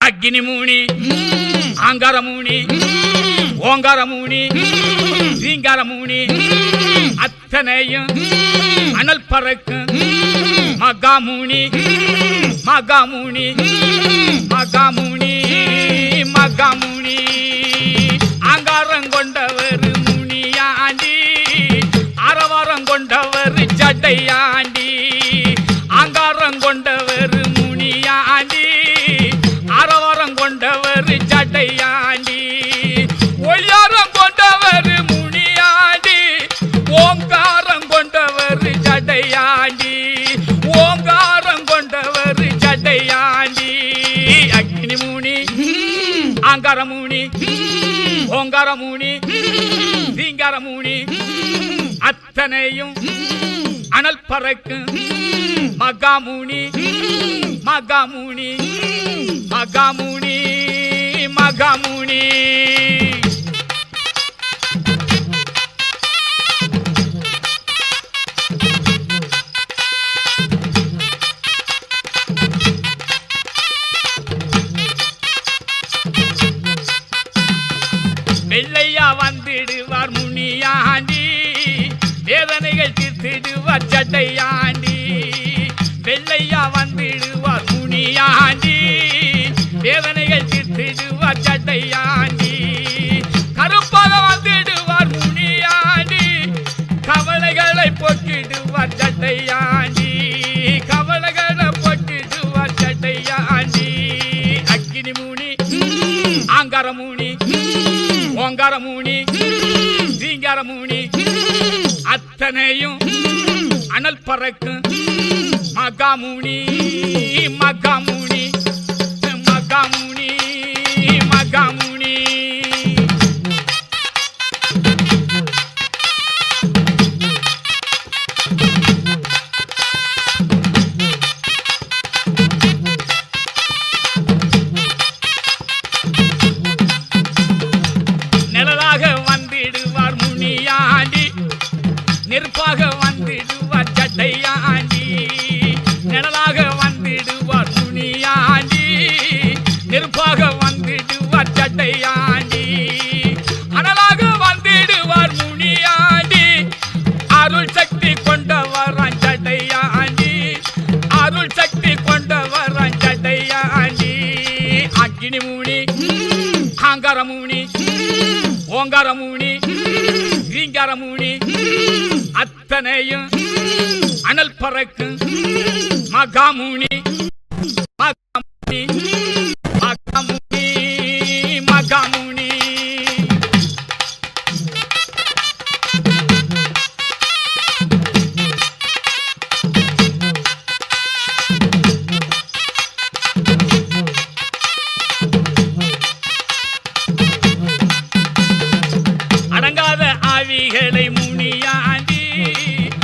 அக்னி மூணி, ஆங்கார மூணி, ஓங்கார மூணி, ரீங்கார மூணி, அத்தனையும் அனல் பறக்கும் மகாமூனி, மகாமூனி, மகாமூனி, மகாமூனி. ஆங்காரம் கொண்டவர் முனியாண்டி, அரவாரம் கொண்டவர் ஜடையாண்டி. ஆங்காரம் கொண்டவர் முனியாண்டி, அரவாரம் கொண்டவர் ஜடையாண்டி. ஒய்யாரம் கொண்டவர் முனியாண்டி, ஓங்காரம் கொண்டவர் ஜடையாண்டி. ஓங்காரம் கொண்டவர் ஜடையாண்டி. அக்னி மூணி, ஆங்கார மூணி, ஓங்கார மூணி, ரீங்கார மூணி, அத்தனையும் அனல் பறக்கும் மகாமூனி, மகாமூனி, மகாமூனி, மகாமூனி. வெள்ளையா வந்திடுவார் முனியாண்டி, வேதனைகள் தீர்த்திடுவார் ஜடையாண்டி. வெள்ளையா வந்திடுவார் முனியாண்டி, வேதனைகள் தீர்த்திடுவார் ஜடையாண்டி. கருப்பாக வந்திடுவார் முனியாண்டி, கவலைகளை போட்டிடுவார் ஜடையாண்டி. கவலைகளை போட்டிடுவார் ஜடையாண்டி. அக்னி மூணி, ஆங்கார மூணி, ஓங்கார மூணி, ரீங்கார மூணி, அத்தனையும் அனல் பறக்கும் மகாமூனி, மகாமூனி, மகாமூனி, மகாமூனி. நிழலாக வந்திடுவார் முனியாண்டி, நெருப்பாக வந்திடுவார் ஜடையாண்டி. நிழலாக வந்திடுவார் முனியாண்டி, நெருப்பாக வந்திடுவார் ஜடையாண்டி. அனலாக வந்திடுவார் முனியாண்டி, அருள் சக்தி கொண்டவர் ஜடையாண்டி. அருள் சக்தி கொண்டவர் ஜடையாண்டி. அக்னி மூணி, ஆங்கார மூணி, ஓங்கார மூணி, ரீங்கார மூணி, அத்தனையும் அனல் பறக்கும் மகாமூனி, மகாமூனி, மகாமூனி, மகாமூனி. அடங்காத ஆவிகளை முனியாண்டி,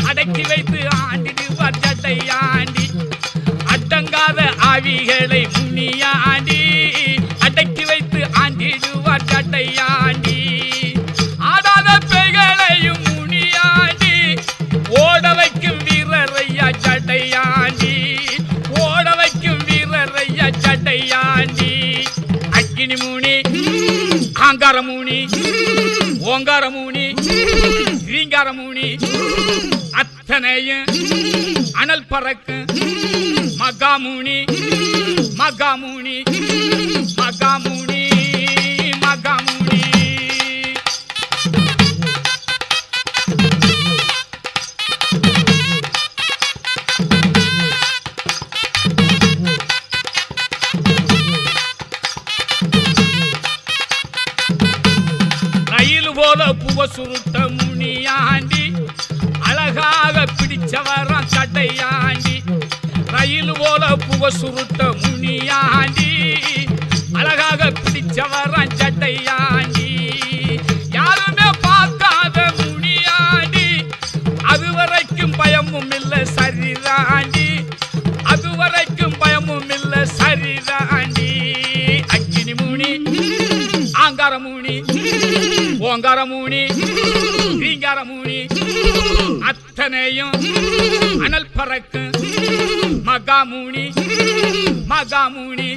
அடக்கி வைத்து ஆண்டிடுவார் ஜடையாண்டி. அடங்காத ஆவிகளை முனியாண்டி, அடக்கி வைத்து ஆண்டிடுவார் ஜடையாண்டி. ஆடாத பேய்களையும் முனியாண்டி, ஓட வைக்கும் வீரரையா ஜடையாண்டி. ஓட வைக்கும் வீரரையா ஜடையாண்டி. அக்னி மூணி, ஆங்கார மூணி, ஓங்கார மூணி, ரீங்கார மூணி, அத்தனையும் அனல் பறக்கும் மகாமூனி, மகாமூனி, மகாமூனி, மகாமூனி. ரயில் போல புவ சுருட்ட முனியாண்டி, அழகாக பிடிச்சவரான் ஜடையாண்டி. ரயில் போல புவ சுருட்ட முனியாண்டி, அழகாக பிடிச்சவரான் ஜடையாண்டி. யாருமே பார்க்காத முனியாண்டி, அதுவரைக்கும் பயமும் இல்லை சரிதாண்டி. அதுவரைக்கும் பயமும் இல்லை சரிதாண்டி. அக்னி மூணி, ஆங்கார மூணி, ஓங்கார மூணி, ரீங்கார மூணி, அத்தனையும் அனல் பறக்கும் மகாமூனி, மகாமூனி,